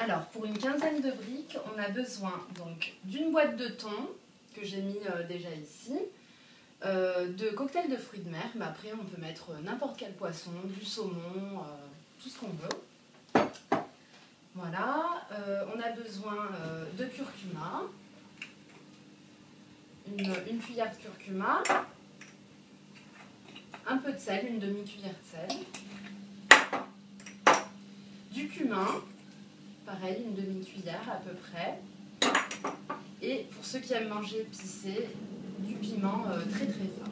Alors, pour une quinzaine de briques, on a besoin donc d'une boîte de thon, que j'ai mis déjà ici, de cocktail de fruits de mer, mais après on peut mettre n'importe quel poisson, du saumon, tout ce qu'on veut. Voilà, on a besoin de curcuma, une cuillère de curcuma, un peu de sel, une demi-cuillère de sel, du cumin, pareil, une demi-cuillère à peu près, et pour ceux qui aiment manger épicé, du piment très très fort.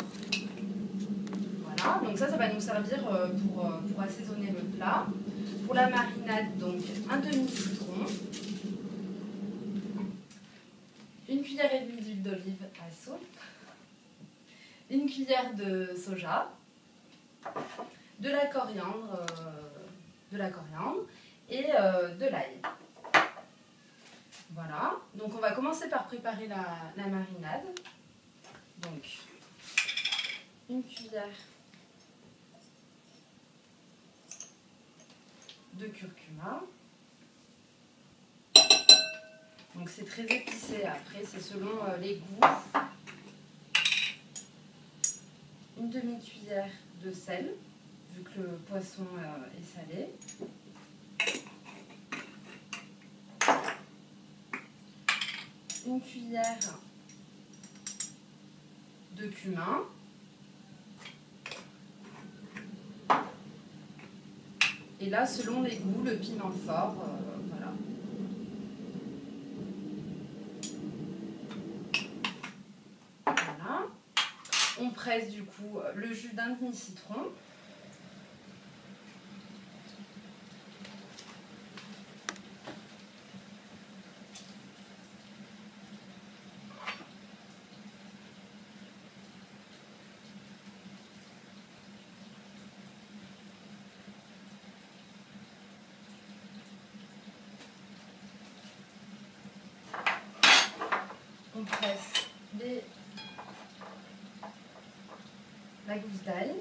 Voilà, donc ça va nous servir pour assaisonner le plat. Pour la marinade, donc un demi-citron, une cuillère et demie d'huile d'olive à soupe, une cuillère de soja, de la coriandre et de l'ail. Voilà, donc on va commencer par préparer la marinade. Donc, une cuillère de curcuma. Donc c'est très épicé, après c'est selon les goûts. Une demi-cuillère de sel, vu que le poisson est salé. Une cuillère de cumin. Et là, selon les goûts, le piment fort, voilà. Voilà. On presse du coup le jus d'un demi-citron. On presse la gousse d'ail.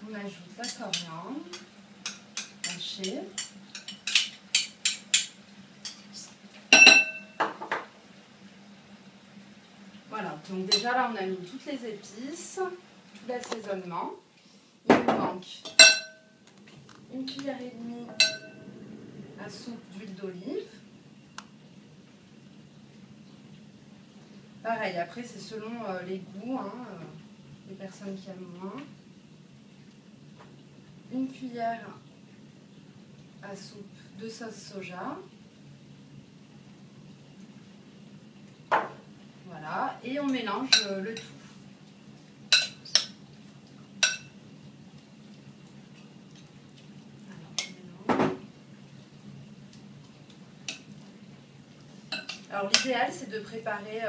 On ajoute la coriandre hachée. Voilà, donc déjà là on a mis toutes les épices, tout l'assaisonnement. Il nous manque une cuillère et demie à soupe d'huile d'olive. Pareil, après c'est selon les goûts, les personnes qui aiment moins. Une cuillère à soupe de sauce soja. Voilà, et on mélange le tout. Alors l'idéal c'est de préparer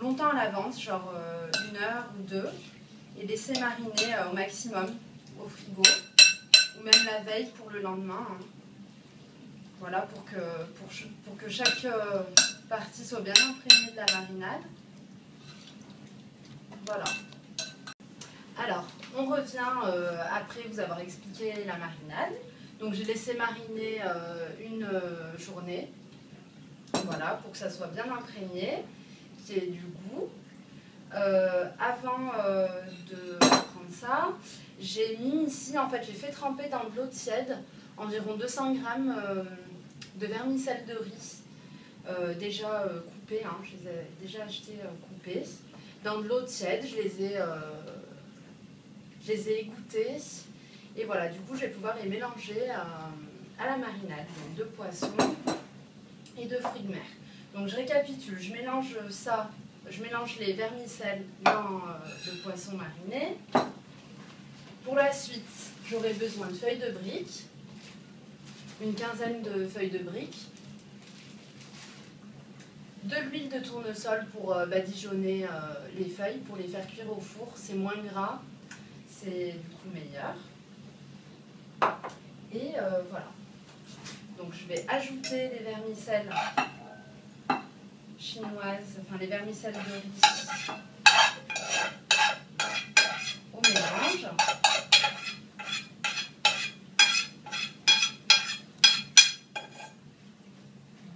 longtemps à l'avance, genre 1 heure ou 2, et laisser mariner au maximum au frigo, ou même la veille pour le lendemain. Voilà, pour que chaque partie soit bien imprégnée de la marinade. Voilà. Alors, on revient après vous avoir expliqué la marinade. Donc j'ai laissé mariner une journée. Voilà, pour que ça soit bien imprégné, qu'il y ait du goût. Avant de prendre ça, j'ai mis ici, en fait, j'ai fait tremper dans de l'eau tiède environ 200 g de vermicelle de riz, déjà coupée, je les ai déjà achetés coupés, dans de l'eau tiède, je les ai égouttés, et voilà, du coup je vais pouvoir les mélanger à la marinade, donc de poisson et de fruits de mer. Donc je récapitule, je mélange ça, je mélange les vermicelles dans le poisson mariné. Pour la suite, j'aurai besoin de feuilles de briques, une quinzaine de feuilles de briques, de l'huile de tournesol pour badigeonner les feuilles, pour les faire cuire au four, c'est moins gras, c'est du coup meilleur. Et voilà. Donc je vais ajouter les vermicelles chinoises, enfin les vermicelles de riz au mélange.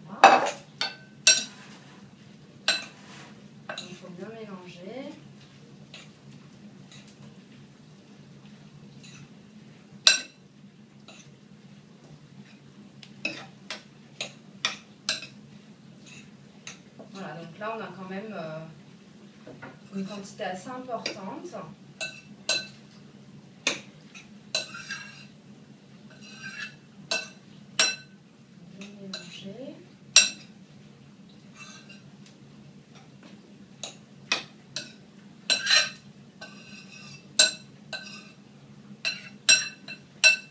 Voilà. Il faut bien mélanger. Voilà, donc là on a quand même une quantité assez importante. Bien mélanger.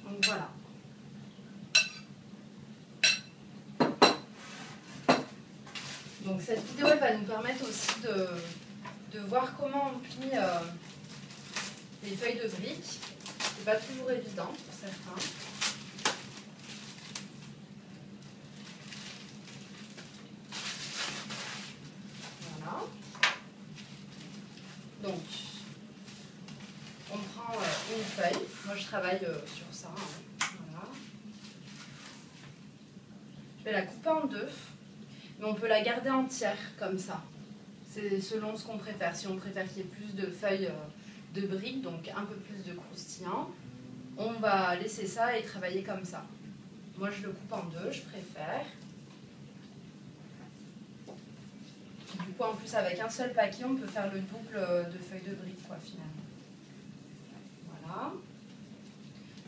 Donc voilà. Donc cette vidéo elle va nous permettre aussi de voir comment on plie les feuilles de briques. C'est pas toujours évident pour certains. Voilà. Donc on prend une feuille. Moi je travaille sur ça. Hein. Voilà. Je vais la couper en deux. Mais on peut la garder entière comme ça. C'est selon ce qu'on préfère. Si on préfère qu'il y ait plus de feuilles de briques, donc un peu plus de croustillant, on va laisser ça et travailler comme ça. Moi je le coupe en deux, je préfère. Du coup en plus avec un seul paquet on peut faire le double de feuilles de briques quoi finalement. Voilà.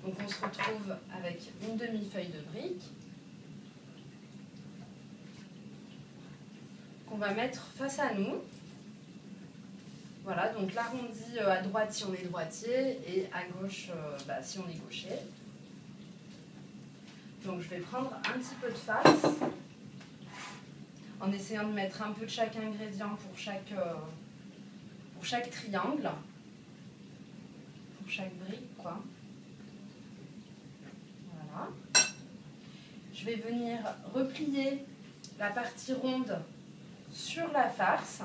Donc on se retrouve avec une demi-feuille de briques. Qu'on va mettre face à nous. Voilà, donc l'arrondi à droite si on est droitier et à gauche si on est gaucher. Donc je vais prendre un petit peu de farce en essayant de mettre un peu de chaque ingrédient pour chaque triangle, pour chaque brique quoi. Voilà. Je vais venir replier la partie ronde sur la farce.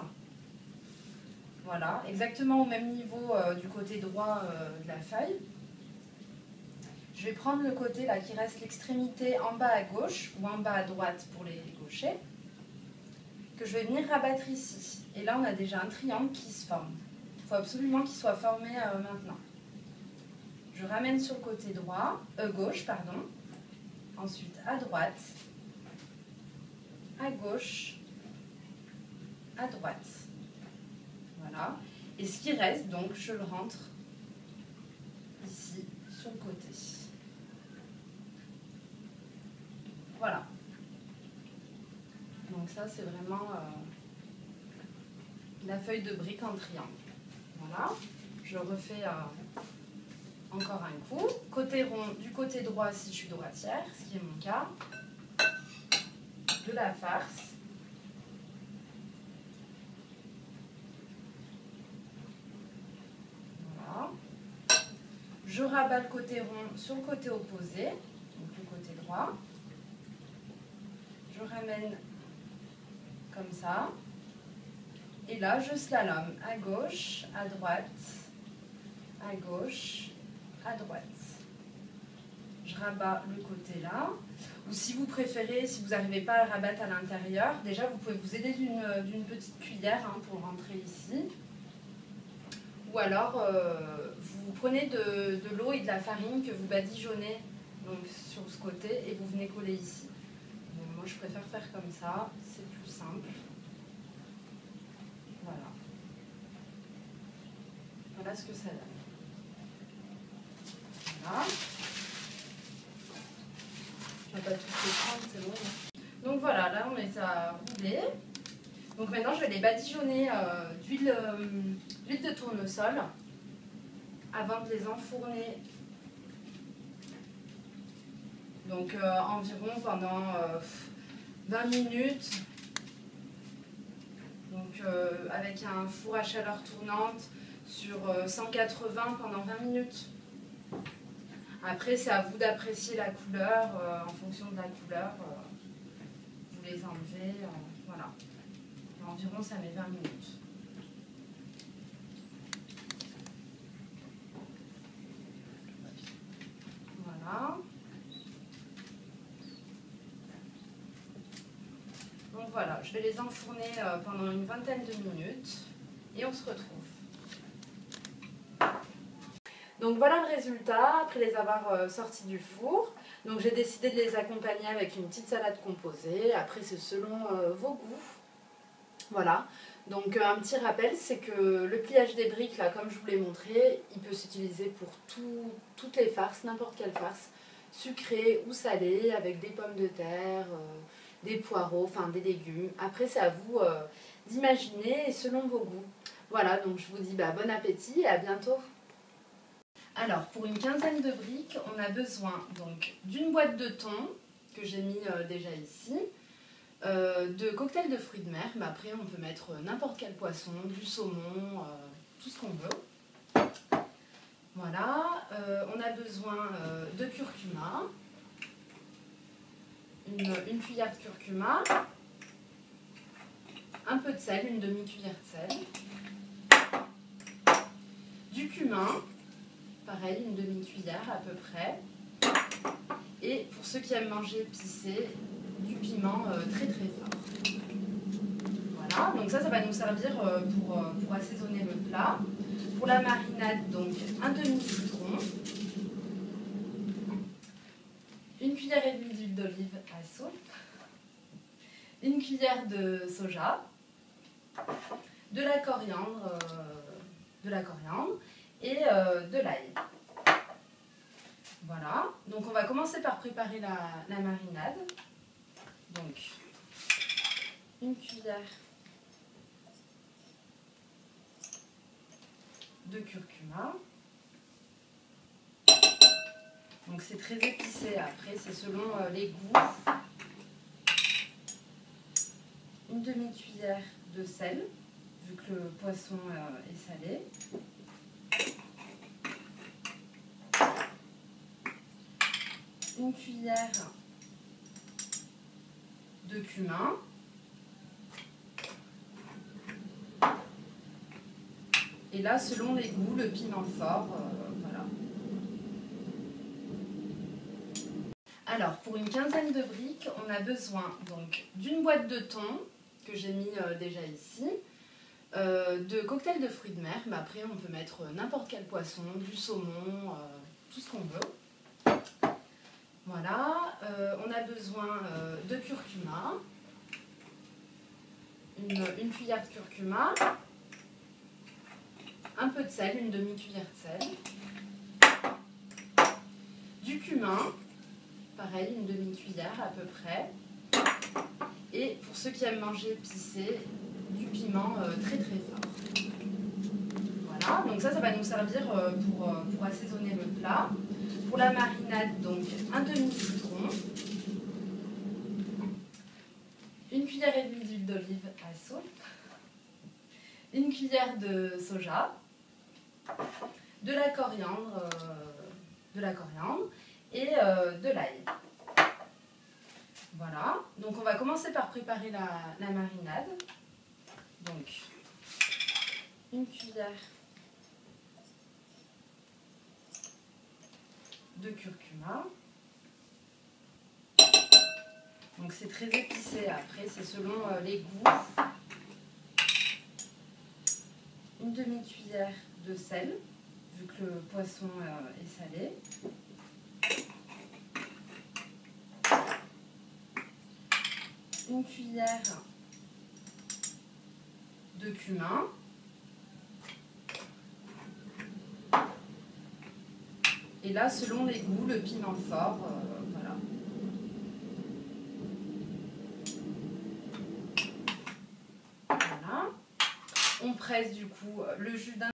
Voilà, exactement au même niveau du côté droit de la feuille. Je vais prendre le côté là qui reste l'extrémité en bas à gauche ou en bas à droite pour les gauchers, que je vais venir rabattre ici. Et là on a déjà un triangle qui se forme. Il faut absolument qu'il soit formé maintenant. Je ramène sur le côté gauche, pardon. Ensuite à droite, à gauche, à droite. Voilà. Et ce qui reste, donc, je le rentre ici, sur le côté. Voilà. Donc ça, c'est vraiment la feuille de brique en triangle. Voilà. Je refais encore un coup. Côté rond, du côté droit, si je suis droitière, ce qui est mon cas. De la farce. Je rabats le côté rond sur le côté opposé, donc le côté droit. Je ramène comme ça. Et là, je slalome à gauche, à droite, à gauche, à droite. Je rabats le côté là. Ou si vous préférez, si vous n'arrivez pas à le rabattre à l'intérieur, déjà vous pouvez vous aider d'une petite cuillère pour le rentrer ici. Ou alors, vous prenez de l'eau et de la farine que vous badigeonnez donc, sur ce côté et vous venez coller ici. Donc, moi, je préfère faire comme ça, c'est plus simple. Voilà. Voilà ce que ça donne. Voilà. Je vais pas tout les prendre, c'est bon. Donc voilà, là, on les a roulés. Donc maintenant, je vais les badigeonner d'huile de tournesol avant de les enfourner. Donc environ pendant 20 minutes. Donc avec un four à chaleur tournante sur 180 pendant 20 minutes. Après, c'est à vous d'apprécier la couleur. En fonction de la couleur, vous les enlevez. Voilà. environ ça met 20 minutes. Voilà. Donc voilà, je vais les enfourner pendant une vingtaine de minutes et on se retrouve. Donc voilà le résultat après les avoir sortis du four. Donc j'ai décidé de les accompagner avec une petite salade composée. Après c'est selon vos goûts. Voilà. Donc un petit rappel, c'est que le pliage des briques, là, comme je vous l'ai montré, il peut s'utiliser pour toutes les farces, n'importe quelle farce, sucrée ou salée, avec des pommes de terre, des poireaux, enfin des légumes. Après c'est à vous d'imaginer et selon vos goûts. Voilà, donc je vous dis bon appétit et à bientôt. Alors, pour une quinzaine de briques, on a besoin donc d'une boîte de thon, que j'ai mis déjà ici, de cocktails de fruits de mer, mais après on peut mettre n'importe quel poisson, du saumon, tout ce qu'on veut. Voilà, on a besoin de curcuma, une cuillère de curcuma, un peu de sel, une demi-cuillère de sel, du cumin, pareil, une demi-cuillère à peu près. Et pour ceux qui aiment manger épicé, du piment très très fort. Voilà, donc ça va nous servir pour assaisonner le plat. Pour la marinade, donc un demi-citron, une cuillère et demie d'huile d'olive à soupe, une cuillère de soja, de la coriandre et de l'ail. Voilà, donc on va commencer par préparer la marinade. Donc, une cuillère de curcuma. Donc c'est très épicé, après c'est selon les goûts. Une demi-cuillère de sel, vu que le poisson est salé. Une cuillère de cumin. Et là, selon les goûts, le piment fort, voilà. Alors, pour une quinzaine de briques, on a besoin donc d'une boîte de thon, que j'ai mis déjà ici, de cocktails de fruits de mer, mais après on peut mettre n'importe quel poisson, du saumon, tout ce qu'on veut. Voilà, on a besoin de curcuma, une cuillère de curcuma, un peu de sel, une demi-cuillère de sel, du cumin, pareil, une demi-cuillère à peu près, et pour ceux qui aiment manger épicé, du piment très très fort. Voilà, donc ça va nous servir pour assaisonner le plat. Pour la marinade, donc un demi-citron, une cuillère et demie d'huile d'olive à soupe, une cuillère de soja, de la coriandre et de l'ail. Voilà, donc on va commencer par préparer la marinade. Donc, une cuillère de curcuma. Donc c'est très épicé, après c'est selon les goûts. Une demi-cuillère de sel, vu que le poisson est salé. Une cuillère de cumin. Et là, selon les goûts, le piment fort, voilà. Voilà. On presse du coup le jus d'un